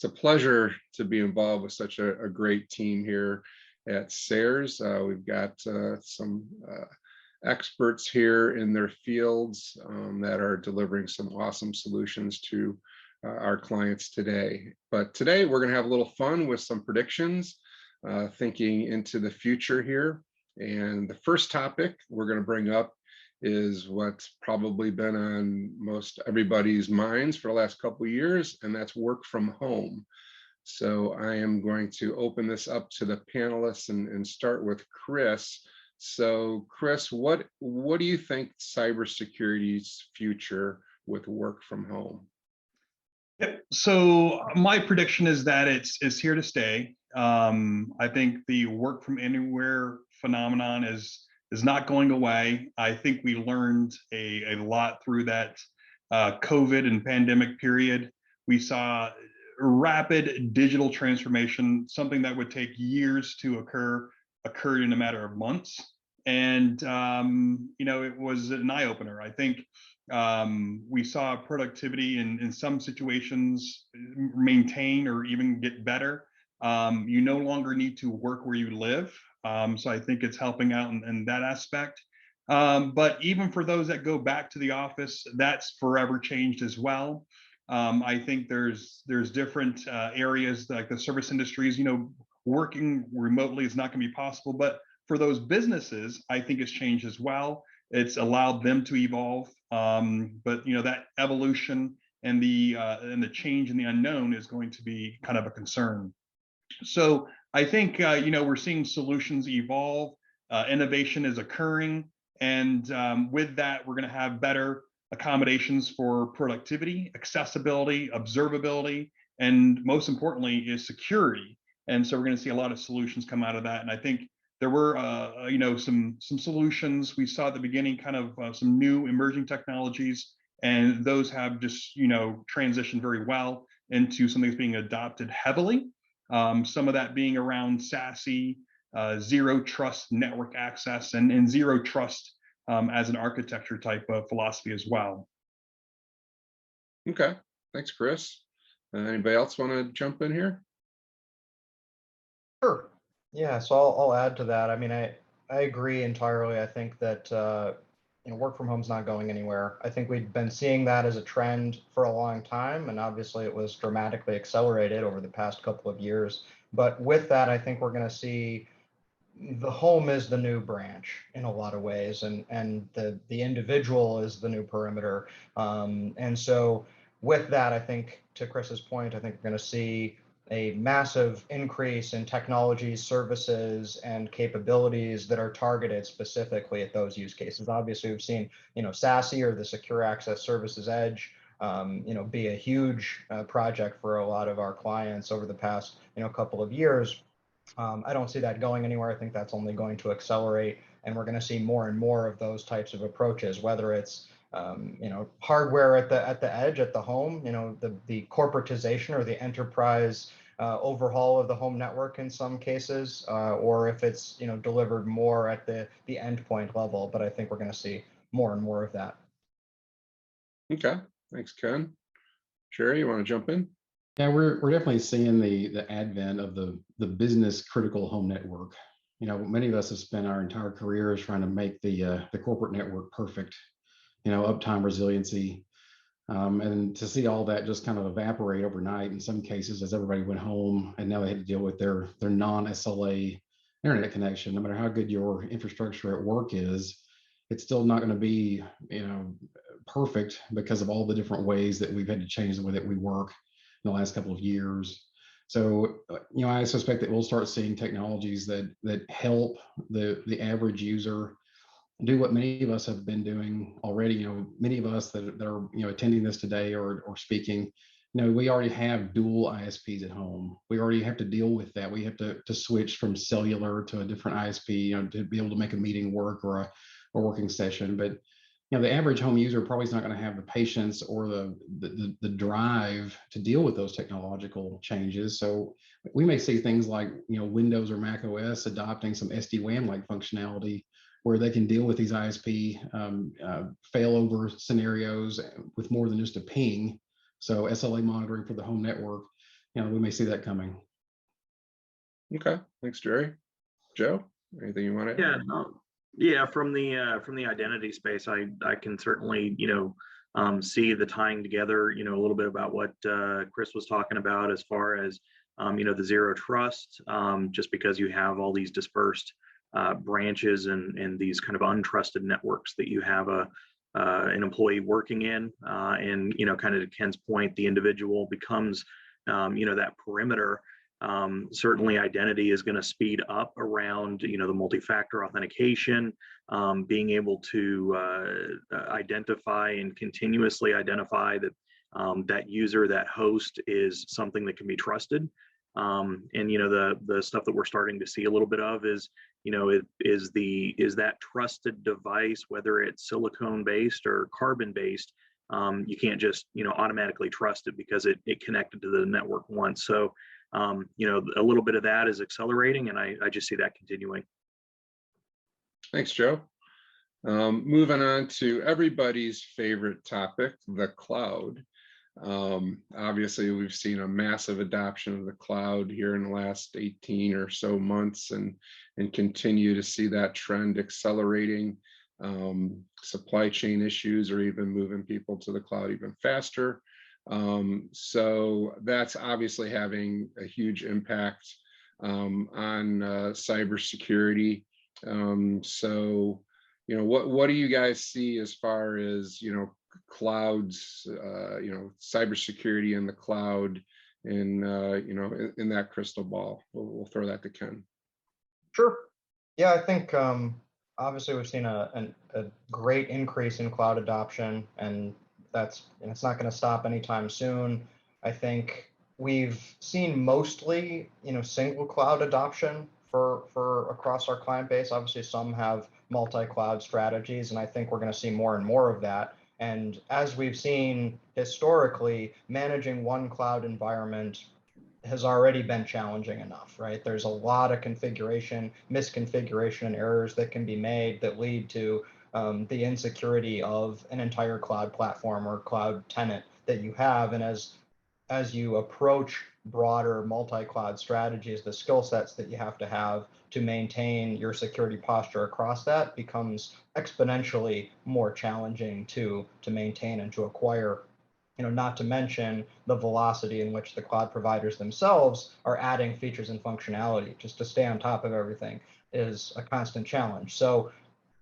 It's a pleasure to be involved with such a great team here at SARES. We've got some experts here in their fields that are delivering some awesome solutions to our clients today. But today we're going to have a little fun with some predictions, thinking into the future here. And the first topic we're going to bring up is what's probably been on most everybody's minds for the last couple of years, and that's work from home. So I am going to open this up to the panelists and start with Chris. So Chris, what do you think cybersecurity's future with work from home? Yep. So my prediction is that it's here to stay. I think the work from anywhere phenomenon is not going away. I think we learned a lot through that COVID and pandemic period. We saw rapid digital transformation, something that would take years to occurred in a matter of months. And it was an eye opener. I think we saw productivity in some situations maintain or even get better. You no longer need to work where you live. So I think it's helping out in that aspect. But even for those that go back to the office, that's forever changed as well. I think there's different areas like the service industries, working remotely is not going to be possible. But for those businesses, I think it's changed as well. It's allowed them to evolve. But that evolution and the change in the unknown is going to be kind of a concern. So I think we're seeing solutions evolve. Innovation is occurring, and with that, we're going to have better accommodations for productivity, accessibility, observability, and most importantly is security. And so we're going to see a lot of solutions come out of that. And I think there were some solutions we saw at the beginning, kind of some new emerging technologies, and those have just transitioned very well into something that's being adopted heavily. Some of that being around SASE, zero trust network access, and zero trust as an architecture type of philosophy as well. Okay, thanks, Chris. Anybody else want to jump in here? Sure. Yeah, so I'll add to that. I mean, I agree entirely. I think that work from home is not going anywhere. I think we've been seeing that as a trend for a long time, and obviously it was dramatically accelerated over the past couple of years. But with that, I think we're going to see the home is the new branch in a lot of ways, and the individual is the new perimeter. And so with that, I think to Chris's point, I think we're going to see a massive increase in technologies, services, and capabilities that are targeted specifically at those use cases. Obviously, we've seen, SASE, or the Secure Access Services Edge, be a huge project for a lot of our clients over the past, couple of years. I don't see that going anywhere. I think that's only going to accelerate, and we're going to see more and more of those types of approaches, whether it's hardware at the edge, at the home, the corporatization or the enterprise overhaul of the home network in some cases, or if it's delivered more at the endpoint level. But I think we're going to see more and more of that. Okay, thanks, Ken. Sherry, you want to jump in? Yeah, we're definitely seeing the advent of the business critical home network. Many of us have spent our entire careers trying to make the corporate network perfect. Uptime, resiliency, and to see all that just kind of evaporate overnight in some cases as everybody went home, and now they had to deal with their non-SLA internet connection. No matter how good your infrastructure at work is, it's still not going to be perfect because of all the different ways that we've had to change the way that we work in the last couple of years. So, I suspect that we'll start seeing technologies that help the average user do what many of us have been doing already. Many of us that are attending this today or speaking, we already have dual ISPs at home. We already have to deal with that. We have to switch from cellular to a different ISP, to be able to make a meeting work or a working session. But the average home user probably is not going to have the patience or the drive to deal with those technological changes. So we may see things like Windows or Mac OS adopting some SD-WAN like functionality, where they can deal with these ISP failover scenarios with more than just a ping. So SLA monitoring for the home network. we may see that coming. Okay, thanks, Jerry. Joe, anything you want to add? Yeah, yeah. From the identity space, I can certainly see the tying together. A little bit about what Chris was talking about as far as the zero trust. Just because you have all these dispersed branches and these kind of untrusted networks that you have an employee working in, and kind of to Ken's point, the individual becomes that perimeter. Certainly identity is going to speed up around the multi-factor authentication, being able to identify and continuously identify that that user, that host is something that can be trusted. And the stuff that we're starting to see a little bit of is is that trusted device, whether it's silicone based or carbon based. You can't just automatically trust it because it connected to the network once. So a little bit of that is accelerating, and I just see that continuing. Thanks, Joe. Moving on to everybody's favorite topic, the cloud. Obviously, we've seen a massive adoption of the cloud here in the last 18 or so months, and continue to see that trend accelerating. Supply chain issues are even moving people to the cloud even faster. So that's obviously having a huge impact on cybersecurity. So what do you guys see as far as clouds, cybersecurity in the cloud, and in that crystal ball? We'll throw that to Ken. Sure. Yeah, I think obviously we've seen a great increase in cloud adoption, and it's not going to stop anytime soon. I think we've seen mostly single cloud adoption for across our client base. Obviously, some have multi-cloud strategies, and I think we're going to see more and more of that. And as we've seen historically, managing one cloud environment has already been challenging enough, right? There's a lot of misconfiguration, and errors that can be made that lead to the insecurity of an entire cloud platform or cloud tenant that you have. And as you approach broader multi-cloud strategies, the skill sets that you have to maintain your security posture across that becomes exponentially more challenging to maintain and to acquire. Not to mention the velocity in which the cloud providers themselves are adding features and functionality. Just to stay on top of everything is a constant challenge. So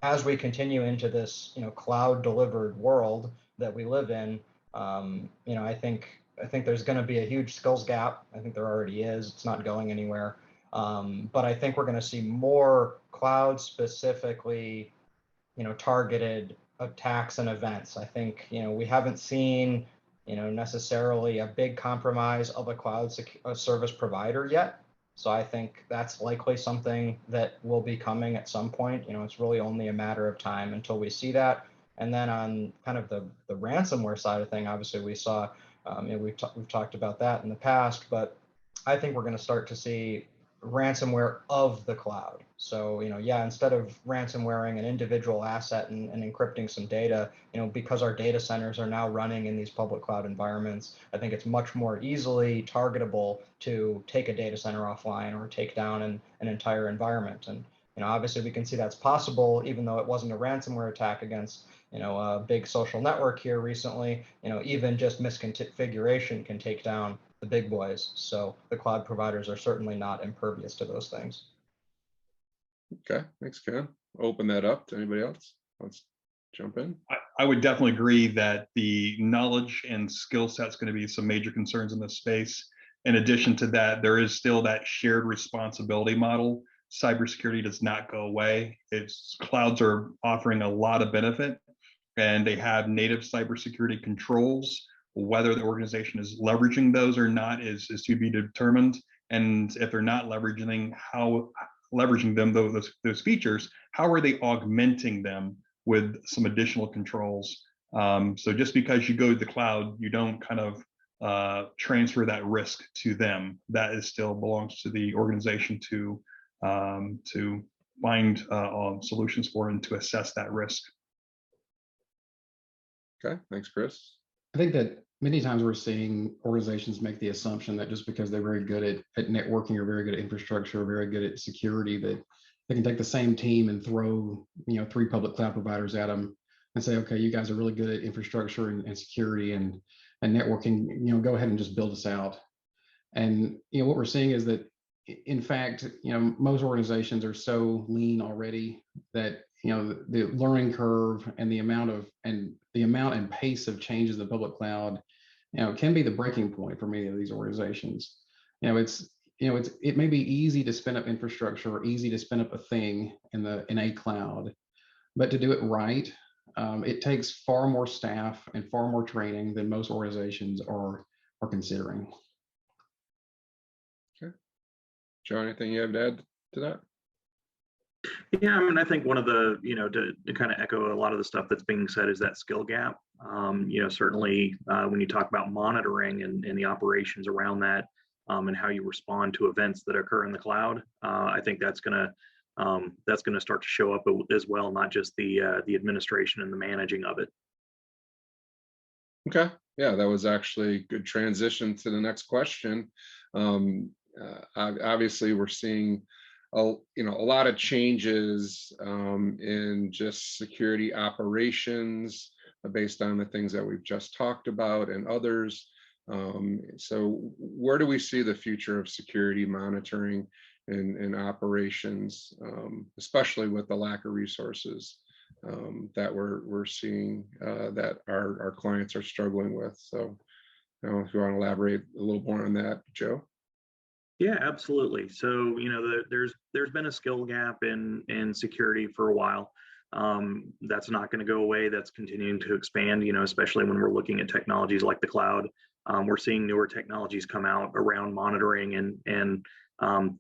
as we continue into this cloud delivered world that we live in, I think there's going to be a huge skills gap. I think there already is. It's not going anywhere. But I think we're going to see more cloud specifically targeted attacks and events. I think we haven't seen necessarily a big compromise of a cloud service provider yet. So I think that's likely something that will be coming at some point. It's really only a matter of time until we see that. And then on kind of the ransomware side of thing, obviously we saw, we've talked about that in the past, but I think we're going to start to see ransomware of the cloud. So, instead of ransomwaring an individual asset and encrypting some data, because our data centers are now running in these public cloud environments, I think it's much more easily targetable to take a data center offline or take down an entire environment. And, obviously we can see that's possible, even though it wasn't a ransomware attack against, a big social network here recently. Even just misconfiguration can take down the big boys. So the cloud providers are certainly not impervious to those things. Okay, thanks, Ken. Open that up to anybody else. Let's jump in. I would definitely agree that the knowledge and skill set is going to be some major concerns in this space. In addition to that, there is still that shared responsibility model. Cybersecurity does not go away. Clouds are offering a lot of benefit, and they have native cybersecurity controls. Whether the organization is leveraging those or not is to be determined. And if they're not leveraging them, those features, how are they augmenting them with some additional controls? So just because you go to the cloud, you don't kind of transfer that risk to them. That is still belongs to the organization to find solutions for and to assess that risk. Okay, thanks, Chris. I think that many times we're seeing organizations make the assumption that just because they're very good at networking or very good at infrastructure or very good at security, that they can take the same team and throw, 3 public cloud providers at them and say, okay, you guys are really good at infrastructure and security and networking, go ahead and just build us out. And what we're seeing is that, in fact, most organizations are so lean already that the learning curve and the amount and pace of changes in the public cloud, can be the breaking point for many of these organizations. It may be easy to spin up infrastructure or easy to spin up a thing in a cloud, but to do it right, it takes far more staff and far more training than most organizations are considering. Joe, anything you have to add to that? Yeah, I mean, I think one of the, to kind of echo a lot of the stuff that's being said is that skill gap. Certainly when you talk about monitoring and the operations around that, and how you respond to events that occur in the cloud, I think that's going to start to show up as well, not just the administration and the managing of it. Okay, yeah, that was actually a good transition to the next question. Obviously, we're seeing a lot of changes in just security operations based on the things that we've just talked about and others. So where do we see the future of security monitoring and operations, especially with the lack of resources that we're seeing that our clients are struggling with? So if you want to elaborate a little more on that, Joe. Yeah, absolutely. So, there's been a skill gap in security for a while. That's not going to go away. That's continuing to expand, especially when we're looking at technologies like the cloud. We're seeing newer technologies come out around monitoring and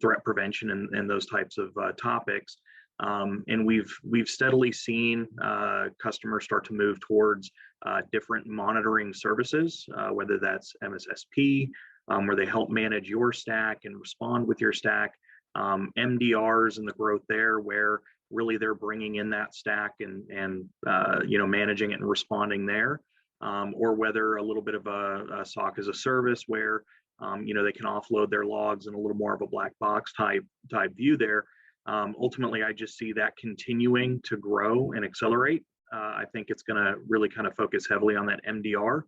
threat prevention and those types of topics. And we've steadily seen customers start to move towards different monitoring services, whether that's MSSP, where they help manage your stack and respond with your stack, MDRs and the growth there, where really they're bringing in that stack and managing it and responding there, or whether a little bit of a SOC as a service where they can offload their logs in a little more of a black box type view there. Ultimately, I just see that continuing to grow and accelerate. I think it's going to really kind of focus heavily on that MDR.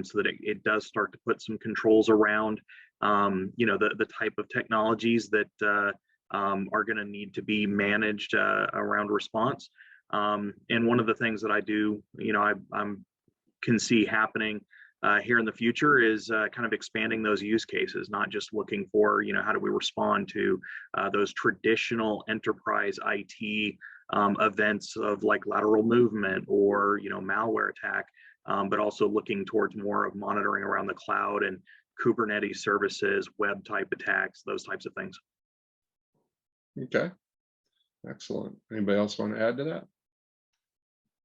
So that it does start to put some controls around, the type of technologies that are going to need to be managed around response. And one of the things that I do, I can see happening here in the future is kind of expanding those use cases, not just looking for, how do we respond to those traditional enterprise IT events of like lateral movement or, malware attack. But also looking towards more of monitoring around the cloud and Kubernetes services, web type attacks, those types of things. Okay, excellent. Anybody else want to add to that?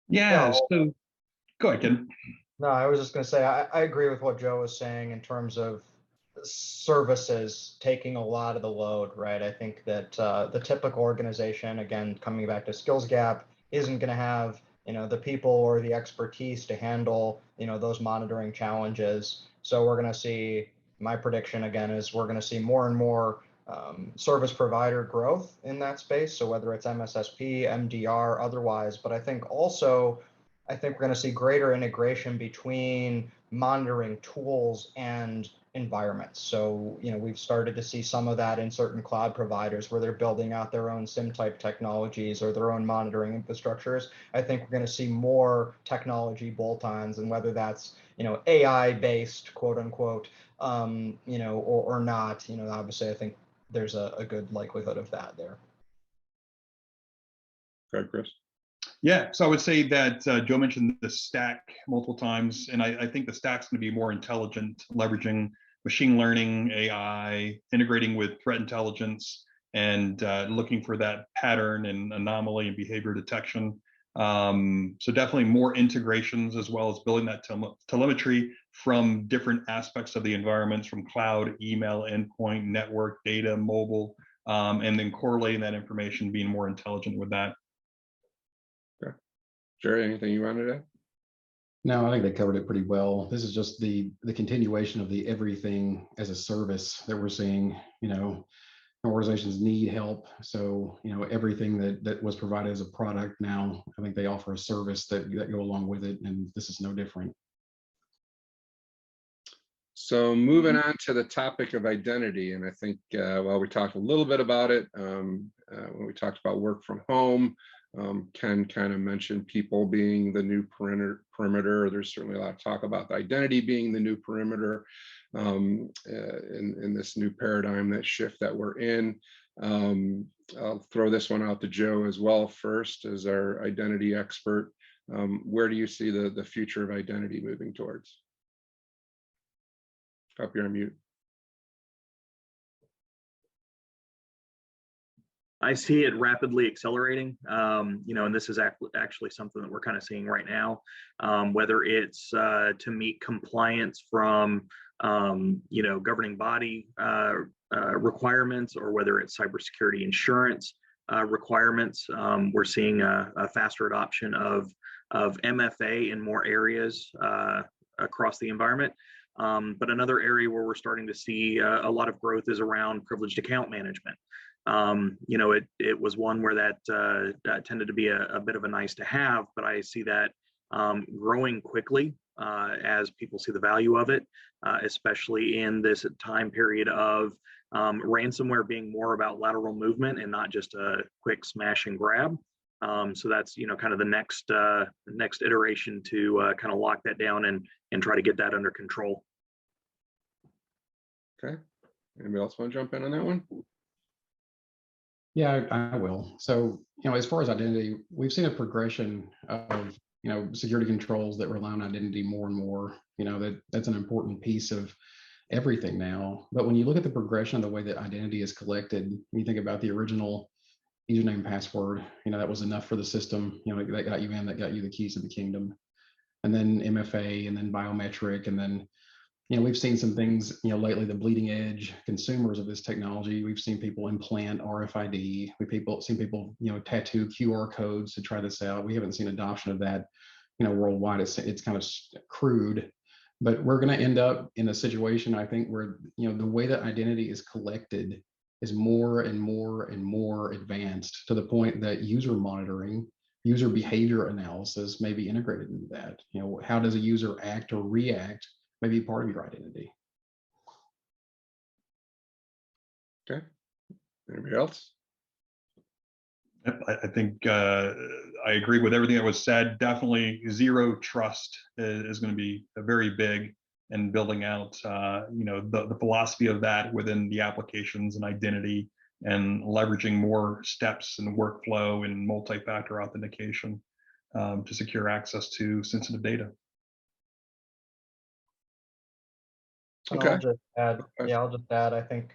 Yeah, so go ahead, Ken. No, I was just going to say, I agree with what Joe was saying in terms of services taking a lot of the load, right? I think that the typical organization, again, coming back to skills gap, isn't going to have the people or the expertise to handle those monitoring challenges. So we're going to see, my prediction again is we're going to see more and more service provider growth in that space. So whether it's MSSP, MDR, otherwise, but I think we're going to see greater integration between monitoring tools and environments. So, we've started to see some of that in certain cloud providers where they're building out their own SIM type technologies or their own monitoring infrastructures. I think we're going to see more technology bolt-ons, and whether that's, AI based, quote unquote, or not, obviously I think there's a good likelihood of that there. Okay, Chris. Yeah, so I would say that Joe mentioned the stack multiple times, and I think the stack's going to be more intelligent, leveraging machine learning, AI, integrating with threat intelligence, and looking for that pattern and anomaly and behavior detection. So definitely more integrations, as well as building that telemetry from different aspects of the environments, from cloud, email, endpoint, network, data, mobile, and then correlating that information, being more intelligent with that. Jerry, anything you wanted to add? No, I think they covered it pretty well. This is just the continuation of the everything as a service that we're seeing. Organizations need help, so everything that was provided as a product, now I think they offer a service that go along with it, and this is no different. So moving on to the topic of identity, and I think well, we talked a little bit about it when we talked about work from home. Ken kind of mentioned people being the new perimeter. There's certainly a lot of talk about the identity being the new perimeter in this new paradigm, that shift that we're in. I'll throw this one out to Joe as well first, as our identity expert. Where do you see the future of identity moving towards? Up, you're on mute. I see it rapidly accelerating, and this is actually something that we're kind of seeing right now, whether it's to meet compliance from, governing body requirements, or whether it's cybersecurity insurance requirements. We're seeing a faster adoption of MFA in more areas across the environment. But another area where we're starting to see a lot of growth is around privileged account management. It was one where that tended to be a bit of a nice to have, but I see that growing quickly as people see the value of it, especially in this time period of ransomware being more about lateral movement and not just a quick smash and grab. So that's kind of the next iteration to kind of lock that down and try to get that under control. Okay. Anybody else want to jump in on that one? Yeah, I will. So, as far as identity, we've seen a progression of, security controls that rely on identity more and more. That's an important piece of everything now. But when you look at the progression of the way that identity is collected, when you think about the original username, password, that was enough for the system, that got you in, that got you the keys to the kingdom. And then MFA, and then biometric, and then we've seen some things, lately, the bleeding edge consumers of this technology. We've seen people implant RFID. We've seen people, tattoo QR codes to try this out. We haven't seen adoption of that, worldwide. It's kind of crude, but we're going to end up in a situation, I think, where, the way that identity is collected is more and more and more advanced, to the point that user monitoring, user behavior analysis may be integrated into that. How does a user act or react? Maybe part of your identity. Okay. Anybody else? Yep, I think I agree with everything that was said. Definitely zero trust is going to be very big, and building out, the philosophy of that within the applications and identity, and leveraging more steps and workflow and multi-factor authentication to secure access to sensitive data. Okay. I'll just add, I think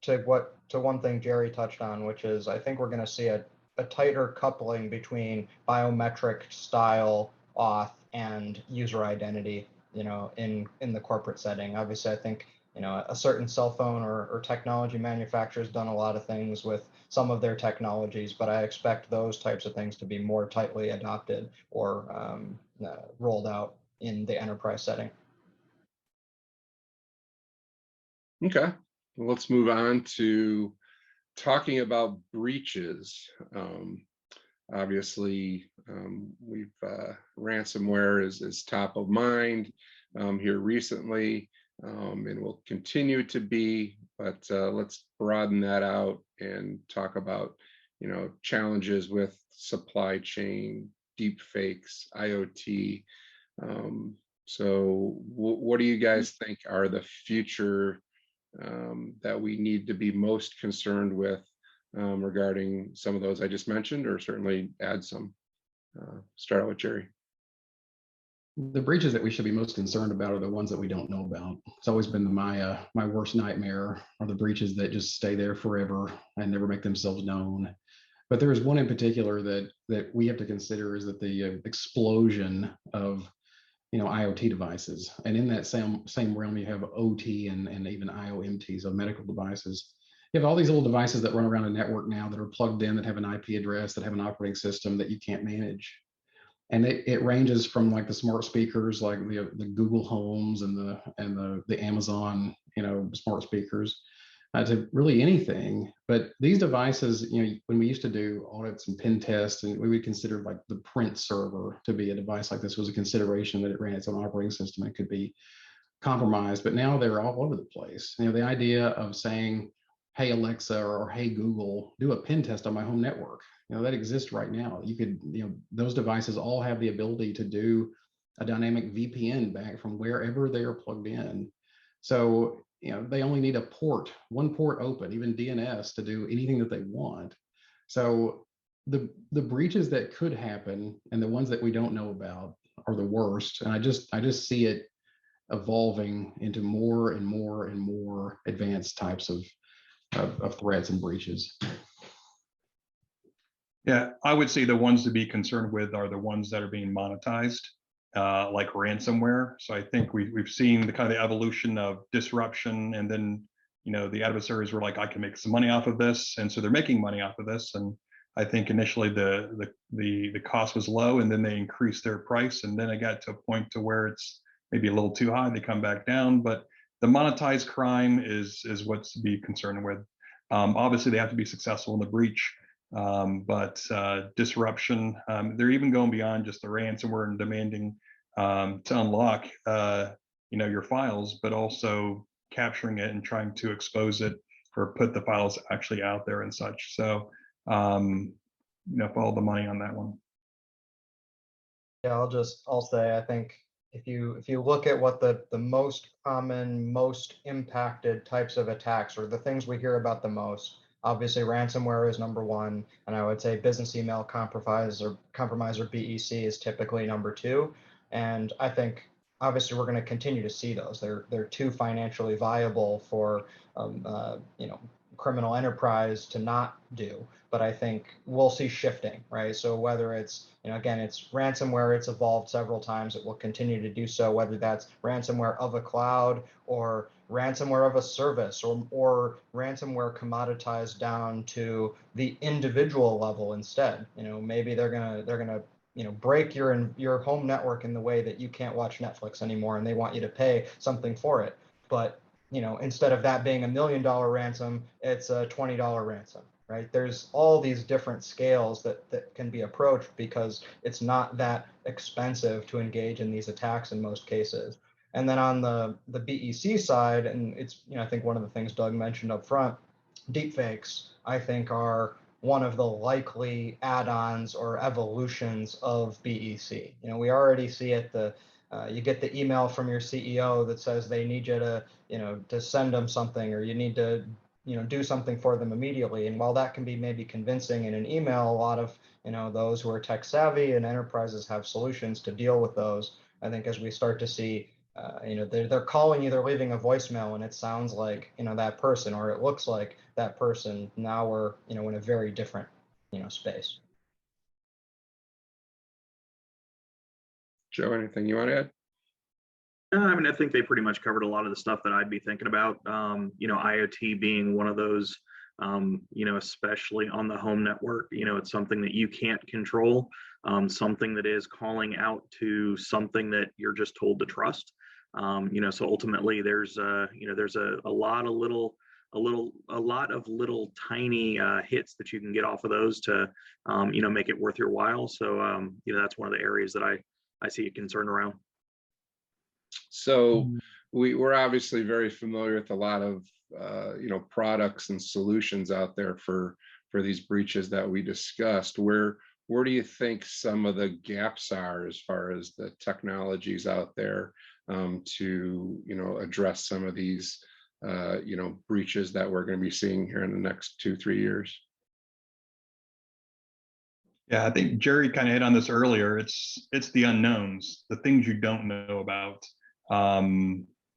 to one thing Jerry touched on, which is, I think we're going to see a tighter coupling between biometric style auth and user identity, in the corporate setting. Obviously, I think, a certain cell phone or technology manufacturer has done a lot of things with some of their technologies, but I expect those types of things to be more tightly adopted or rolled out in the enterprise setting. Okay, well, let's move on to talking about breaches. Obviously, ransomware is top of mind here recently, and will continue to be. But let's broaden that out and talk about, challenges with supply chain, deep fakes, IoT. So, what do you guys think are the future that we need to be most concerned with regarding some of those I just mentioned, or certainly add some? Start out with Jerry. The breaches that we should be most concerned about are the ones that we don't know about. It's always been my worst nightmare, are the breaches that just stay there forever and never make themselves known. But there is one in particular that we have to consider, is that the explosion of IoT devices. And in that same realm, you have OT and even IOMT, so medical devices. You have all these little devices that run around a network now that are plugged in, that have an IP address, that have an operating system that you can't manage. And it ranges from like the smart speakers, like the Google Homes and the Amazon, smart speakers, to really anything. But these devices, when we used to do audits and pen tests, and we would consider like the print server to be a device like this was a consideration, that it ran its own operating system and could be compromised. But now they're all over the place. The idea of saying, "Hey Alexa," or "Hey Google, do a pen test on my home network," that exists right now. You could, those devices all have the ability to do a dynamic VPN back from wherever they are plugged in. So, they only need one port open, even DNS, to do anything that they want. So the breaches that could happen and the ones that we don't know about are the worst. And I just see it evolving into more and more and more advanced types of threats and breaches. Yeah, I would say the ones to be concerned with are the ones that are being monetized, like ransomware. So I think we've seen the kind of the evolution of disruption, and then the adversaries were like, I can make some money off of this, and so they're making money off of this. And I think initially the cost was low, and then they increased their price, and then it got to a point to where it's maybe a little too high. They come back down, but the monetized crime is what's to be concerned with. Obviously, they have to be successful in the breach. But disruption, they're even going beyond just the ransomware and demanding to unlock your files, but also capturing it and trying to expose it or put the files actually out there and such. So follow the money on that one. Yeah, I'll say, I think if you look at what the most common, most impacted types of attacks, or the things we hear about the most, obviously ransomware is number one, and I would say business email compromise or BEC is typically number two. And I think obviously we're going to continue to see those. They're too financially viable for criminal enterprise to not do. But I think we'll see shifting, right? So whether it's, again, it's ransomware, it's evolved several times. It will continue to do so, whether that's ransomware of a cloud or ransomware of a service, or ransomware commoditized down to the individual level instead. Maybe they're gonna break your home network in the way that you can't watch Netflix anymore, and they want you to pay something for it. But instead of that being $1 million ransom, it's a $20 ransom, right? There's all these different scales that can be approached, because it's not that expensive to engage in these attacks in most cases. And then on the BEC side, and it's, I think one of the things Doug mentioned up front, deepfakes, I think, are one of the likely add-ons or evolutions of BEC. We already see it. You get the email from your CEO that says they need you to send them something, or you need to do something for them immediately. And while that can be maybe convincing in an email, a lot of those who are tech savvy and enterprises have solutions to deal with those. I think as we start to see, they're calling you, they're leaving a voicemail, and it sounds like that person, or it looks like that person. Now we're in a very different space. Joe, anything you want to add? I mean, I think they pretty much covered a lot of the stuff that I'd be thinking about. IoT being one of those, especially on the home network, it's something that you can't control, something that is calling out to something that you're just told to trust. So ultimately there's a lot of little tiny hits that you can get off of those to, make it worth your while. So, that's one of the areas that I see a concern around. So we're obviously very familiar with a lot of products and solutions out there for these breaches that we discussed. Where do you think some of the gaps are as far as the technologies out there to address some of these breaches that we're going to be seeing here in the next 2-3 years? Yeah, I think Jerry kind of hit on this earlier. It's the unknowns, the things you don't know about.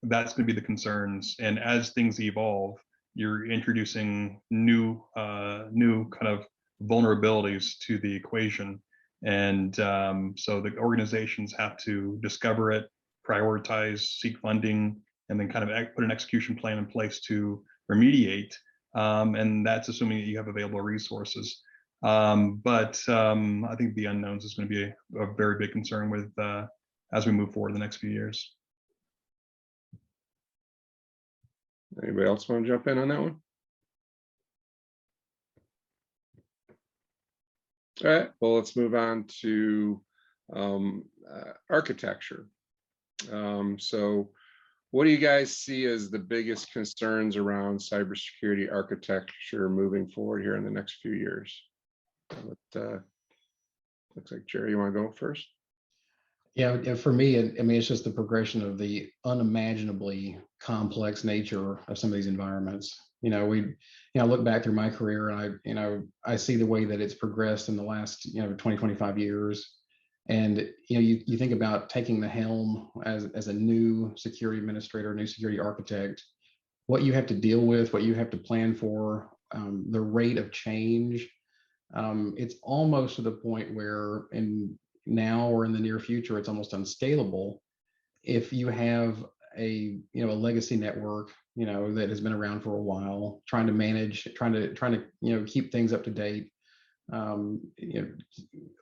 That's going to be the concerns. And as things evolve, you're introducing new kind of vulnerabilities to the equation. And so the organizations have to discover it, prioritize, seek funding, and then kind of put an execution plan in place to remediate. And that's assuming that you have available resources. I think the unknowns is going to be a very big concern with as we move forward in the next few years. Anybody else want to jump in on that one? All right, well, let's move on to architecture. So what do you guys see as the biggest concerns around cybersecurity architecture moving forward here in the next few years? Looks like Jerry, you want to go first? Yeah, for me, I mean, it's just the progression of the unimaginably complex nature of some of these environments. I look back through my career and I see the way that it's progressed in the last, 20, 25 years. And, you think about taking the helm as a new security administrator, new security architect, what you have to deal with, what you have to plan for, the rate of change. It's almost to the point where now or in the near future, it's almost unscalable if you have a legacy network that has been around for a while, trying to manage, trying to keep things up to date,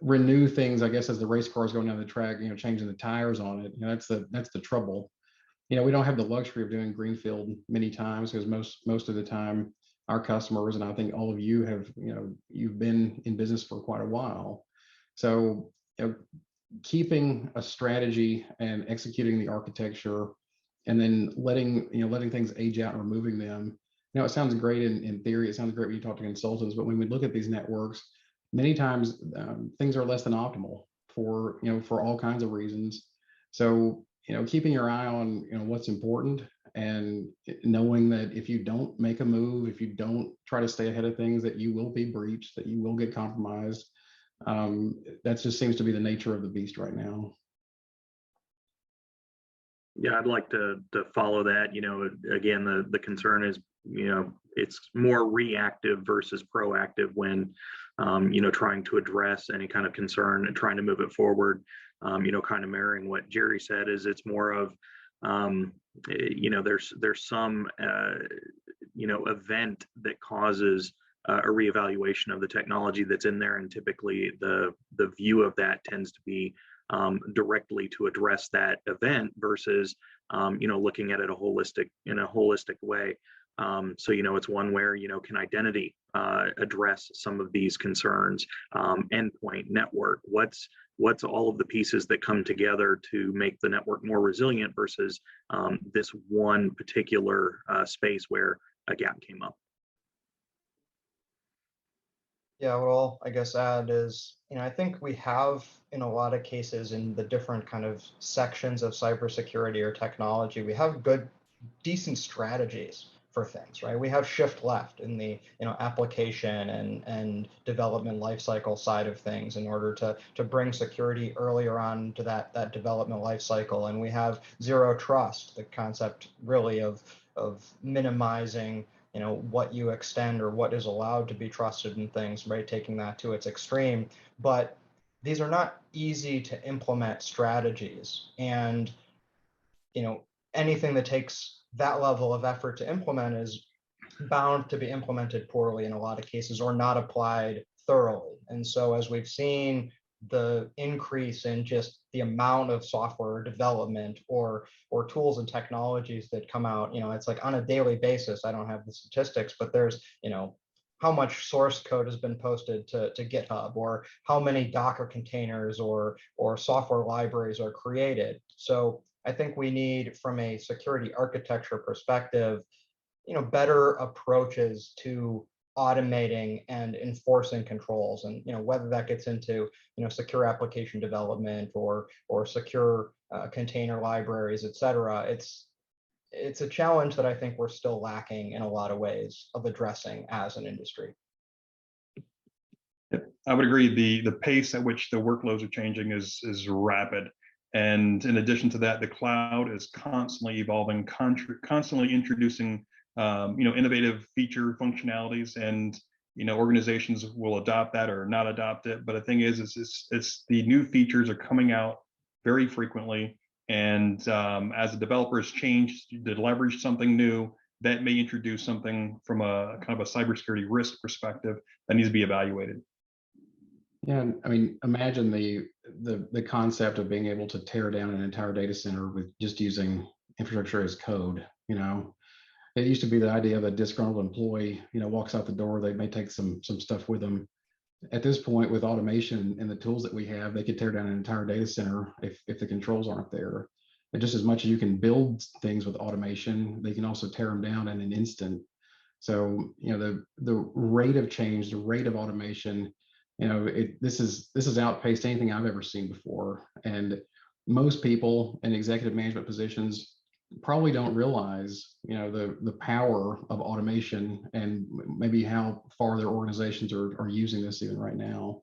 renew things, I guess, as the race cars going down the track, changing the tires on it. That's the trouble. We don't have the luxury of doing greenfield many times, because most of the time our customers, and I think all of you have, you've been in business for quite a while. So keeping a strategy and executing the architecture, and then letting things age out and removing them. It sounds great in theory. It sounds great when you talk to consultants, but when we look at these networks, many times things are less than optimal for all kinds of reasons. So keeping your eye on what's important, and knowing that if you don't make a move, if you don't try to stay ahead of things, that you will be breached, that you will get compromised. That just seems to be the nature of the beast right now. Yeah, I'd like to follow that. Again, the concern is, it's more reactive versus proactive when, trying to address any kind of concern and trying to move it forward. Kind of mirroring what Jerry said, is it's more of, there's some, event that causes a reevaluation of the technology that's in there, and typically the view of that tends to be directly to address that event versus looking at it in a holistic way. So it's one where can identity address some of these concerns, endpoint, network, what's all of the pieces that come together to make the network more resilient versus this one particular space where a gap came up. Yeah, what I'll, I guess, add is, I think we have, in a lot of cases, in the different kind of sections of cybersecurity or technology, we have good, decent strategies for things, right? We have shift left in the application and development lifecycle side of things in order to bring security earlier on to that development lifecycle, and we have zero trust, the concept really of minimizing what you extend or what is allowed to be trusted in things, right? Taking that to its extreme. But these are not easy to implement strategies. And, anything that takes that level of effort to implement is bound to be implemented poorly in a lot of cases, or not applied thoroughly. And so as we've seen the increase in just the amount of software development or tools and technologies that come out, it's like on a daily basis. I don't have the statistics, but there's how much source code has been posted to GitHub, or how many Docker containers or software libraries are created. So I think we need, from a security architecture perspective, better approaches to automating and enforcing controls, and whether that gets into secure application development or secure container libraries, etc. It's a challenge that I think we're still lacking in a lot of ways of addressing as an industry. I would agree. The pace at which the workloads are changing is rapid. And in addition to that, the cloud is constantly evolving, constantly introducing innovative feature functionalities, and organizations will adopt that or not adopt it. But the thing is it's the new features are coming out very frequently, and as the developers change to leverage something new, that may introduce something from a kind of a cybersecurity risk perspective that needs to be evaluated. Yeah, I mean, imagine the concept of being able to tear down an entire data center with just using infrastructure as code. It used to be the idea of a disgruntled employee, walks out the door, they may take some stuff with them. At this point, with automation and the tools that we have, they could tear down an entire data center if the controls aren't there. And just as much as you can build things with automation, they can also tear them down in an instant. So, the rate of change, the rate of automation, this has outpaced anything I've ever seen before. And most people in executive management positions probably don't realize, the power of automation and maybe how far their organizations are using this even right now.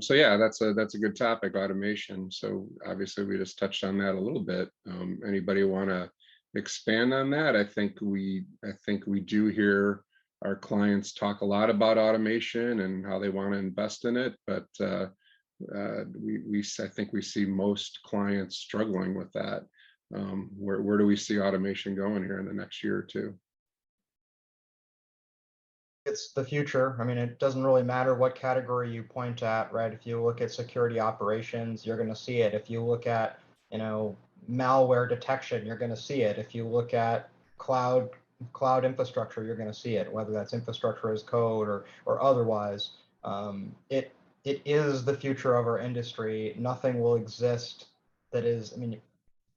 So yeah, that's a good topic, automation. So obviously we just touched on that a little bit. Anybody want to expand on that? I think we do hear our clients talk a lot about automation and how they want to invest in it, but I think we see most clients struggling with that. Where do we see automation going here in the next year or two? It's the future. I mean, it doesn't really matter what category you point at, right? If you look at security operations, you're going to see it. If you look at, malware detection, you're going to see it. If you look at cloud infrastructure, you're going to see it, whether that's infrastructure as code or otherwise. It is the future of our industry. Nothing will exist that is, I mean,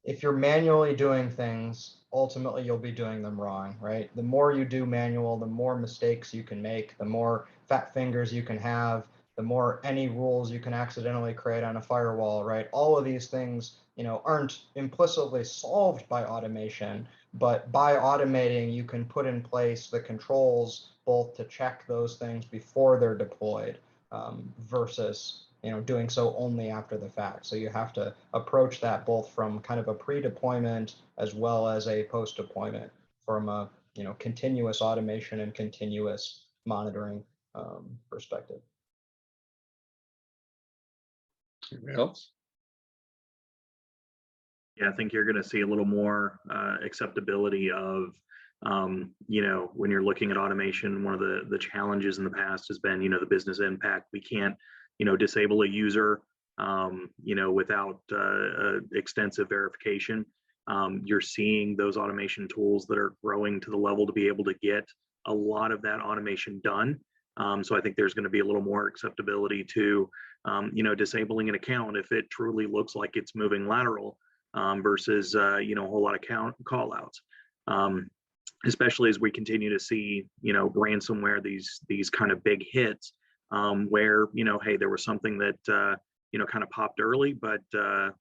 if you're manually doing things, ultimately you'll be doing them wrong, right? The more you do manual, the more mistakes you can make, the more fat fingers you can have, the more any rules you can accidentally create on a firewall, right? All of these things, aren't implicitly solved by automation, but by automating, you can put in place the controls both to check those things before they're deployed, versus doing so only after the fact. So you have to approach that both from kind of a pre-deployment as well as a post-deployment from a continuous automation and continuous monitoring perspective. Anybody else? Yeah, I think you're going to see a little more acceptability of, when you're looking at automation. One of the challenges in the past has been, the business impact. We can't, disable a user, without extensive verification. You're seeing those automation tools that are growing to the level to be able to get a lot of that automation done. So I think there's going to be a little more acceptability to, disabling an account if it truly looks like it's moving lateral, versus, a whole lot of call outs. Especially as we continue to see, ransomware, these kind of big hits, where, hey, there was something that, kind of popped early, but, the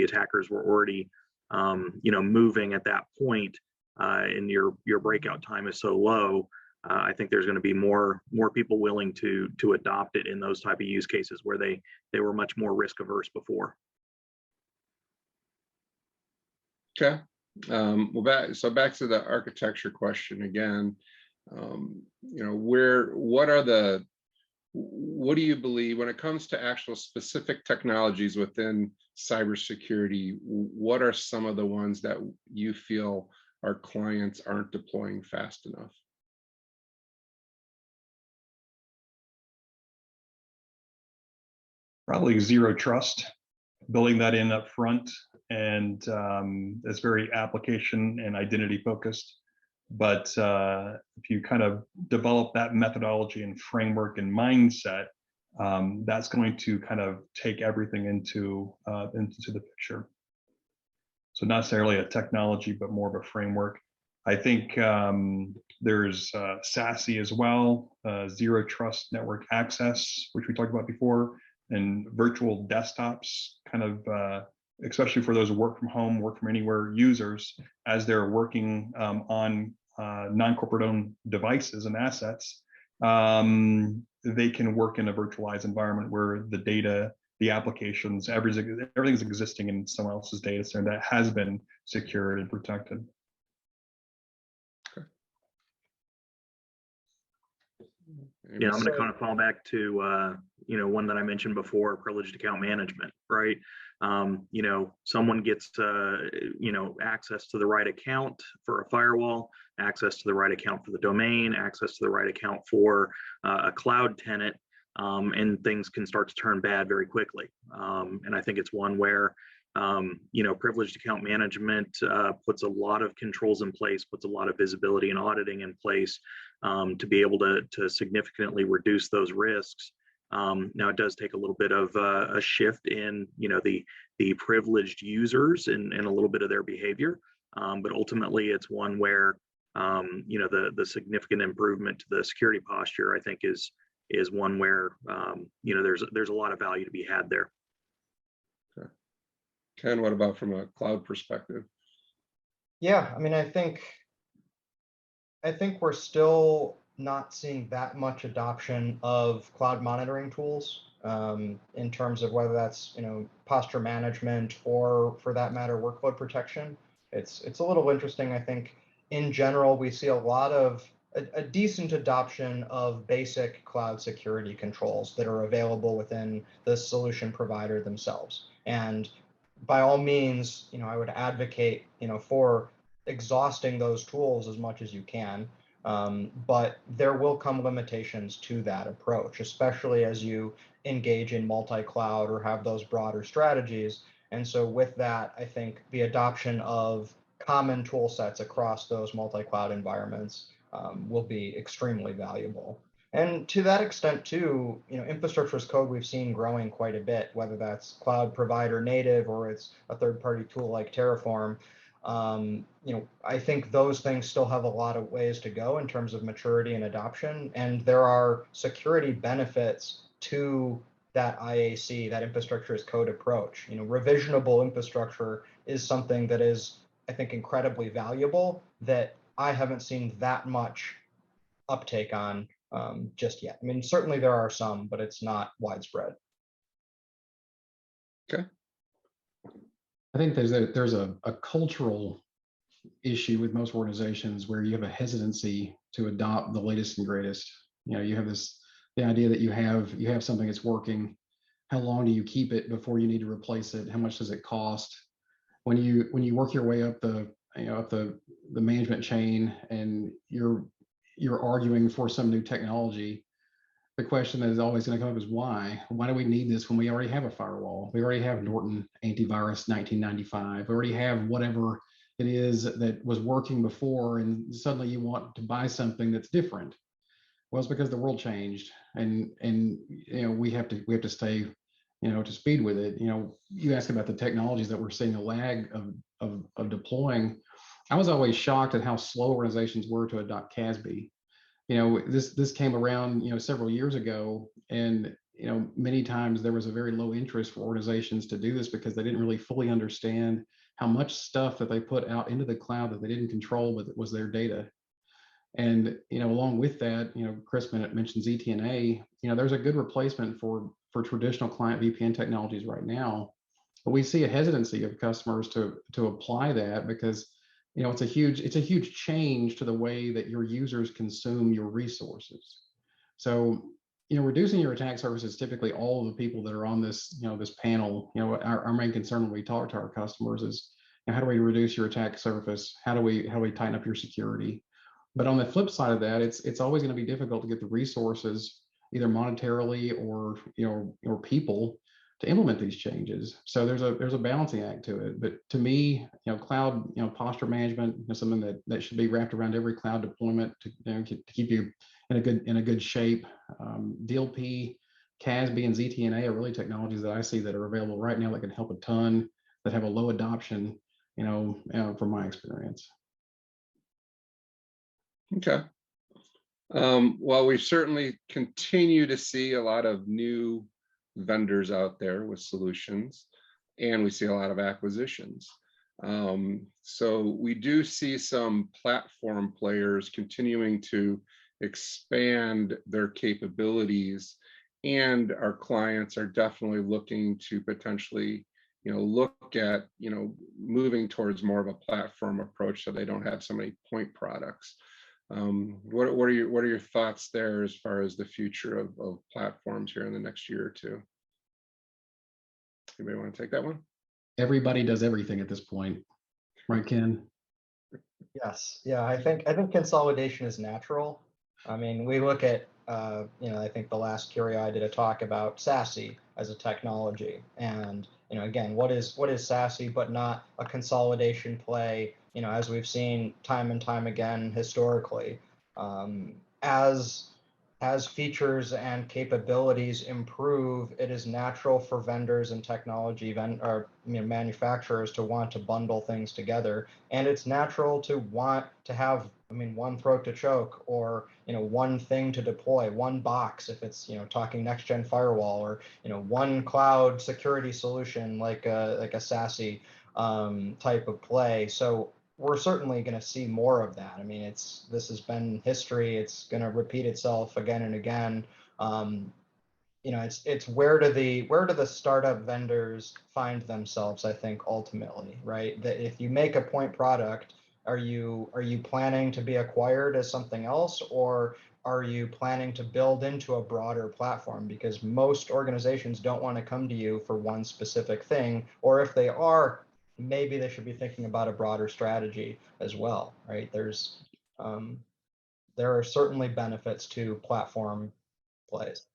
attackers were already, moving at that point, and your breakout time is so low. I think there's going to be more people willing to adopt it in those type of use cases where they were much more risk averse before. Okay. Well, back to the architecture question again. What do you believe when it comes to actual specific technologies within cybersecurity? What are some of the ones that you feel our clients aren't deploying fast enough? Probably zero trust, building that in up front, and it's very application and identity focused. But if you kind of develop that methodology and framework and mindset, that's going to kind of take everything into the picture. So not necessarily a technology, but more of a framework. I think there's SASE as well, zero trust network access, which we talked about before, and virtual desktops, kind of especially for those work from home, work from anywhere users, as they're working on non-corporate owned devices and assets, they can work in a virtualized environment where the data, the applications, everything's existing in someone else's data center that has been secured and protected. Yeah, I'm going to kind of fall back to, one that I mentioned before, privileged account management, right? you know, someone gets, you know, access to the right account for a firewall, access to the right account for the domain, access to the right account for a cloud tenant, and things can start to turn bad very quickly. And I think it's one where, you know, privileged account management puts a lot of controls in place, puts a lot of visibility and auditing in place to be able to significantly reduce those risks. Now it does take a little bit of a shift in, you know, the privileged users and a little bit of their behavior, but ultimately it's one where, you know, the significant improvement to the security posture, I think, is one where, you know, there's a lot of value to be had there. Okay. Ken, what about from a cloud perspective? Yeah, I mean, I think we're still not seeing that much adoption of cloud monitoring tools in terms of whether that's, you know, posture management or, for that matter, workload protection. It's a little interesting. I think in general we see a lot of a decent adoption of basic cloud security controls that are available within the solution provider themselves. And by all means, you know, I would advocate, you know, for exhausting those tools as much as you can. But there will come limitations to that approach, especially as you engage in multi-cloud or have those broader strategies. And so with that, I think the adoption of common tool sets across those multi-cloud environments will be extremely valuable. And to that extent too, you know, infrastructure as code we've seen growing quite a bit, whether that's cloud provider native or it's a third-party tool like Terraform. You know, I think those things still have a lot of ways to go in terms of maturity and adoption. And there are security benefits to that IAC, that infrastructure as code approach. You know, revisionable infrastructure is something that is, I think, incredibly valuable that I haven't seen that much uptake on just yet. I mean, certainly there are some, but it's not widespread. Okay. I think there's a cultural issue with most organizations where you have a hesitancy to adopt the latest and greatest. You know, you have the idea that you have something that's working. How long do you keep it before you need to replace it? How much does it cost? When you work your way up the management chain and you're arguing for some new technology, the question that is always going to come up is why? Why do we need this when we already have a firewall? We already have Norton antivirus 1995. We already have whatever it is that was working before, and suddenly you want to buy something that's different. Well, it's because the world changed, and you know, we have to stay, you know, to speed with it. You know, you ask about the technologies that we're seeing a lag of deploying. I was always shocked at how slow organizations were to adopt CASB. You know, this came around, you know, several years ago, and you know, many times there was a very low interest for organizations to do this because they didn't really fully understand how much stuff that they put out into the cloud that they didn't control, but it was their data. And you know, along with that, you know, Chris mentioned ZTNA. You know, there's a good replacement for traditional client VPN technologies right now, but we see a hesitancy of customers to apply that because, you know, it's a huge change to the way that your users consume your resources. So, you know, reducing your attack surface is typically all of the people that are on this, you know, this panel. You know, our main concern when we talk to our customers is, you know, how do we reduce your attack surface? How do we tighten up your security? But on the flip side of that, it's always going to be difficult to get the resources, either monetarily or, you know, or people, to implement these changes. So there's a balancing act to it. But to me, you know, cloud, you know, posture management is something that should be wrapped around every cloud deployment to, you know, to keep you in a good shape. DLP, CASB, and ZTNA are really technologies that I see that are available right now that can help a ton, that have a low adoption, you know, from my experience. Okay. Well, we certainly continue to see a lot of new vendors out there with solutions, and we see a lot of acquisitions. So we do see some platform players continuing to expand their capabilities, and our clients are definitely looking to potentially, you know, look at, you know, moving towards more of a platform approach so they don't have so many point products. What are your thoughts there as far as the future of platforms here in the next year or two? Anybody want to take that one? everybody does everything at this point, right, Ken? Yes, yeah, I think consolidation is natural. I mean, we look at I think the last Curie did a talk about SASE as a technology, and again, what is SASE but not a consolidation play? As we've seen time and time again historically, as features and capabilities improve, it is natural for vendors and manufacturers to want to bundle things together, and it's natural to want to have, one throat to choke, or one thing to deploy, one box if it's talking next gen firewall, or one cloud security solution like a SASE type of play. So we're certainly going to see more of that. I mean, this has been history. It's going to repeat itself again and again. It's where do the startup vendors find themselves? I think ultimately, right? That if you make a point product, are you planning to be acquired as something else, or are you planning to build into a broader platform? Because most organizations don't want to come to you for one specific thing, or if they are, maybe they should be thinking about a broader strategy as well, right? There are certainly benefits to platform plays.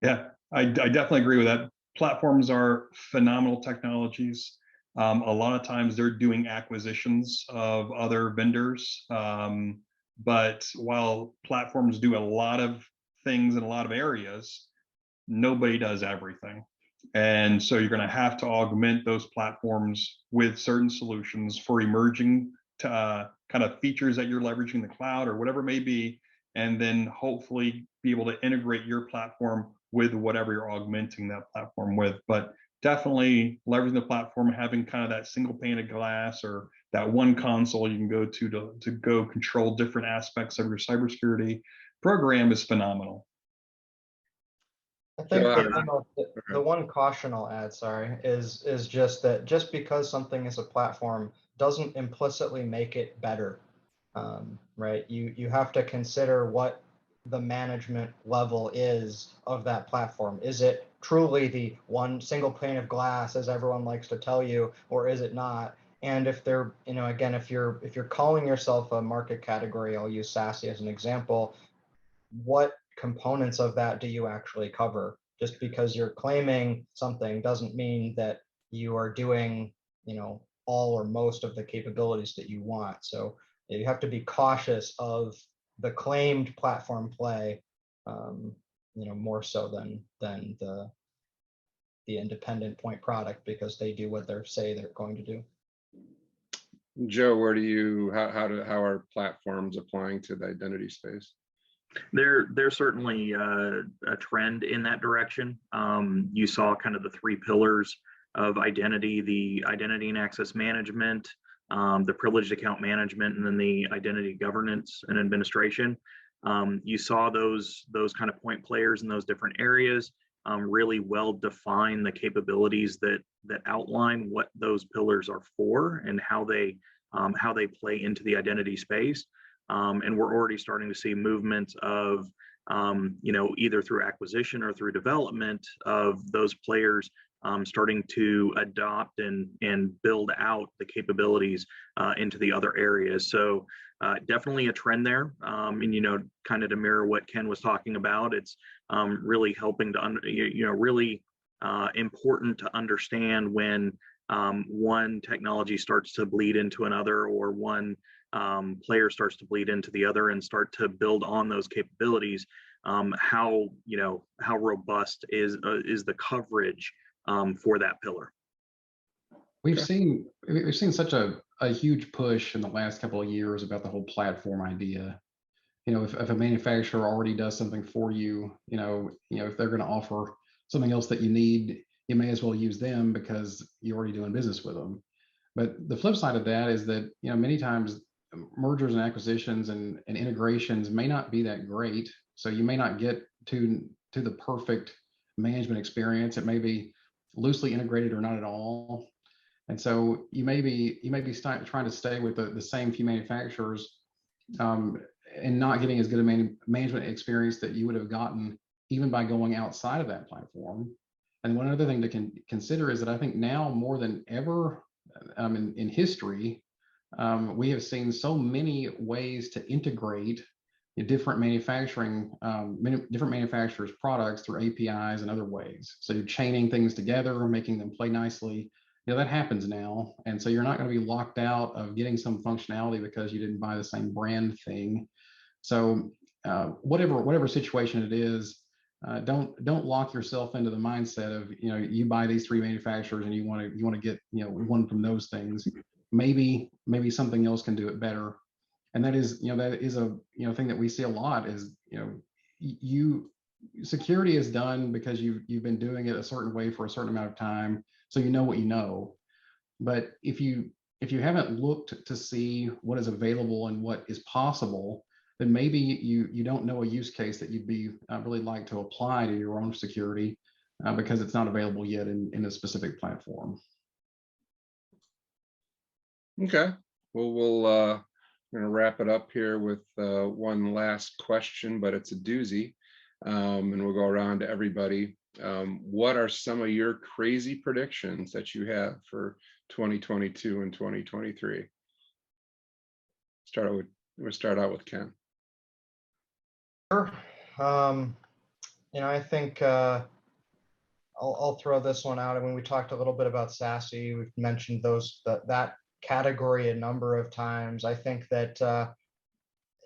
Yeah, I definitely agree with that. Platforms are phenomenal technologies. A lot of times they're doing acquisitions of other vendors. But while platforms do a lot of things in a lot of areas, nobody does everything. And so you're going to have to augment those platforms with certain solutions for emerging kind of features that you're leveraging in the cloud or whatever it may be, and then hopefully be able to integrate your platform with whatever you're augmenting that platform with. But definitely leveraging the platform, having kind of that single pane of glass or that one console you can go to go control different aspects of your cybersecurity program is phenomenal. I think So, the one caution I'll add, sorry, is just that just because something is a platform doesn't implicitly make it better, right? You have to consider what the management level is of that platform. Is it truly the one single pane of glass, as everyone likes to tell you, or is it not? And if they're, again, if you're calling yourself a market category, I'll use SASE as an example, what components of that do you actually cover? Just because you're claiming something doesn't mean that you are doing, all or most of the capabilities that you want. So you have to be cautious of the claimed platform play, more so than the independent point product, because they do what they say they're going to do. Joe, how are platforms applying to the identity space? There's certainly a trend in that direction. You saw kind of the three pillars of identity: the identity and access management, the privileged account management, and then the identity governance and administration. You saw those kind of point players in those different areas really well define the capabilities that outline what those pillars are for and how they play into the identity space. And we're already starting to see movement of, either through acquisition or through development of those players starting to adopt and build out the capabilities into the other areas. So definitely a trend there. And, kind of to mirror what Ken was talking about, it's really helping to, really important to understand when one technology starts to bleed into another, or one player starts to bleed into the other and start to build on those capabilities. How robust is the coverage for that pillar? We've seen such a huge push in the last couple of years about the whole platform idea. If a manufacturer already does something for you, if they're going to offer something else that you need, you may as well use them because you're already doing business with them. But the flip side of that is that, many times mergers and acquisitions and integrations may not be that great. So you may not get to the perfect management experience. It may be loosely integrated or not at all. And so you may be trying to stay with the same few manufacturers and not getting as good a management experience that you would have gotten even by going outside of that platform. And one other thing to consider is that I think now more than ever in history, we have seen so many ways to integrate different different manufacturers' products through APIs and other ways. So you're chaining things together, making them play nicely. That happens now, and so you're not going to be locked out of getting some functionality because you didn't buy the same brand thing. So whatever situation it is, don't lock yourself into the mindset of you buy these 3 manufacturers and you want to get one from those things. Maybe something else can do it better. And that is a thing that we see a lot is security is done because you've been doing it a certain way for a certain amount of time, so you know what you know. But if you haven't looked to see what is available and what is possible, then maybe you don't know a use case that you'd be really like to apply to your own security because it's not available yet in a specific platform. Okay, well, we're going to wrap it up here with one last question, but it's a doozy, and we'll go around to everybody. What are some of your crazy predictions that you have for 2022 and 2023? We'll start out with Ken. Sure. I think I'll throw this one out. I mean, we talked a little bit about SASE. We've mentioned that category a number of times. I think that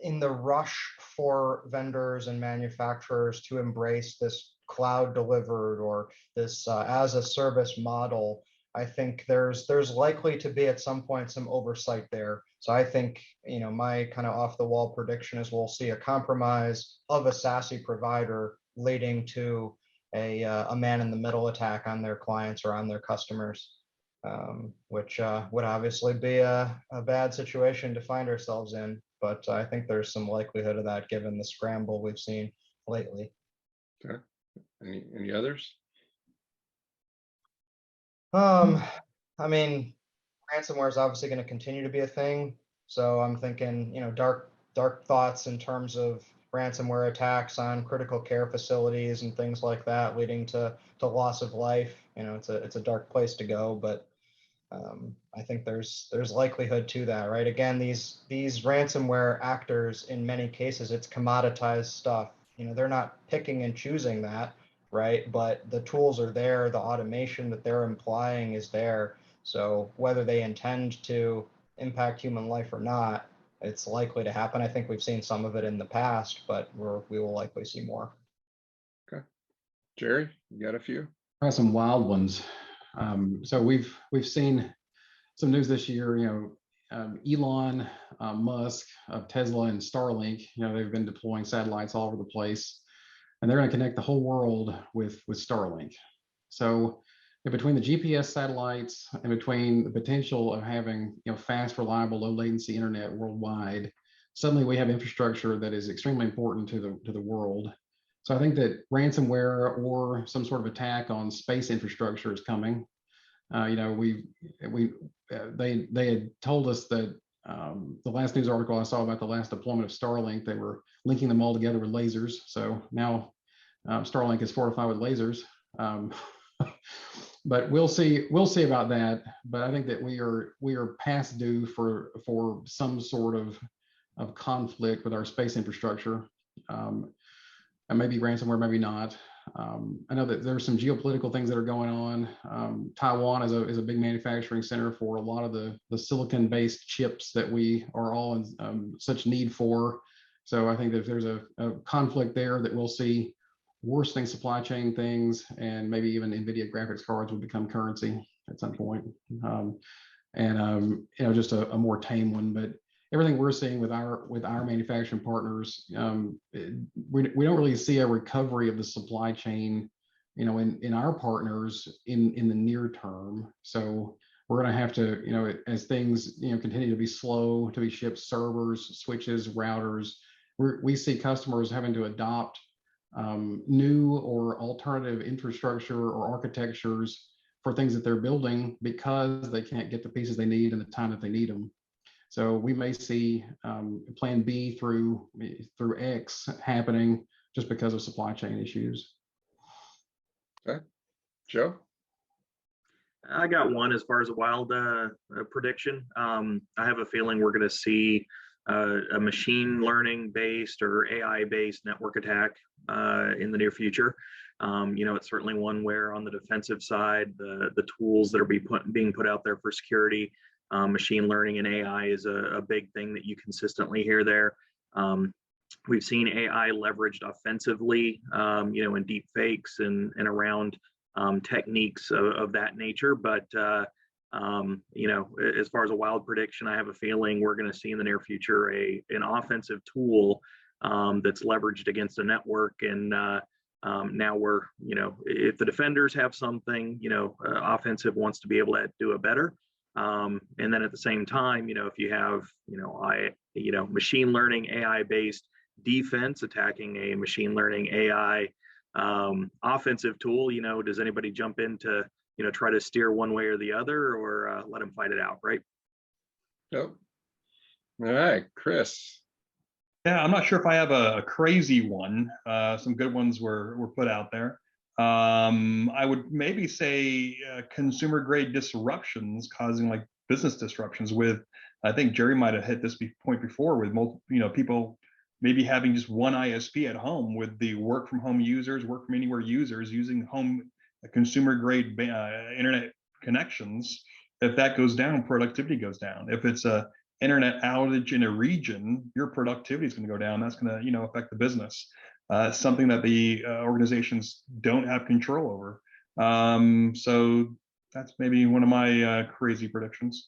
in the rush for vendors and manufacturers to embrace this cloud delivered or this as a service model, I think there's likely to be at some point some oversight there. So I think my kind of off the wall prediction is we'll see a compromise of a SASE provider leading to a man in the middle attack on their clients or on their customers, which would obviously be a bad situation to find ourselves in. But I think there's some likelihood of that given the scramble we've seen lately. Okay. Any others? I mean, ransomware is obviously going to continue to be a thing. So I'm thinking, dark thoughts in terms of ransomware attacks on critical care facilities and things like that, leading to loss of life. It's a dark place to go, but I think there's likelihood to that, right? Again, these ransomware actors, in many cases, it's commoditized stuff. They're not picking and choosing that, right? But the tools are there, the automation that they're implying is there. So whether they intend to impact human life or not, it's likely to happen. I think we've seen some of it in the past, but we will likely see more. Okay. Jerry, you got a few? I have some wild ones. So we've seen some news this year. Elon Musk of Tesla and Starlink. They've been deploying satellites all over the place, and they're going to connect the whole world with Starlink. So between the GPS satellites and between the potential of having fast, reliable, low latency internet worldwide, suddenly we have infrastructure that is extremely important to the world. So I think that ransomware or some sort of attack on space infrastructure is coming. They had told us that the last news article I saw about the last deployment of Starlink, they were linking them all together with lasers. So now Starlink is fortified with lasers. But we'll see about that. But I think that we are past due for some sort of conflict with our space infrastructure. And maybe ransomware, maybe not. I know that there's some geopolitical things that are going on. Taiwan is a big manufacturing center for a lot of the silicon-based chips that we are all in such need for. So I think that if there's a conflict there, that we'll see worsening supply chain things, and maybe even NVIDIA graphics cards will become currency at some point. Just a more tame one. But everything we're seeing with our manufacturing partners, we don't really see a recovery of the supply chain, in our partners in the near term. So we're going to have to, as things continue to be slow to be shipped, servers, switches, routers, we see customers having to adopt new or alternative infrastructure or architectures for things that they're building because they can't get the pieces they need in the time that they need them. So we may see plan B through X happening just because of supply chain issues. Okay. Joe? I got one as far as a wild prediction. I have a feeling we're going to see a machine learning based or AI based network attack in the near future. It's certainly one where on the defensive side, the tools that are being put out there for security, machine learning and AI is a big thing that you consistently hear there. We've seen AI leveraged offensively, in deep fakes and around techniques of that nature. But as far as a wild prediction, I have a feeling we're going to see in the near future an offensive tool that's leveraged against a network. And now we're, if the defenders have something, offensive wants to be able to do it better. And then at the same time, if you have, machine learning AI based defense attacking a machine learning AI offensive tool, does anybody jump in to, try to steer one way or the other, or let them fight it out, right? Yep. All right, Chris. Yeah, I'm not sure if I have a crazy one. Some good ones were put out there. I would maybe say consumer grade disruptions causing like business disruptions with, I think Jerry might have hit this point before with multiple, people maybe having just one ISP at home with the work from home users, work from anywhere users using home consumer grade internet connections. If that goes down, productivity goes down. If it's a internet outage in a region, your productivity is going to go down. That's going to, affect the business. Something that the organizations don't have control over. So that's maybe one of my crazy predictions.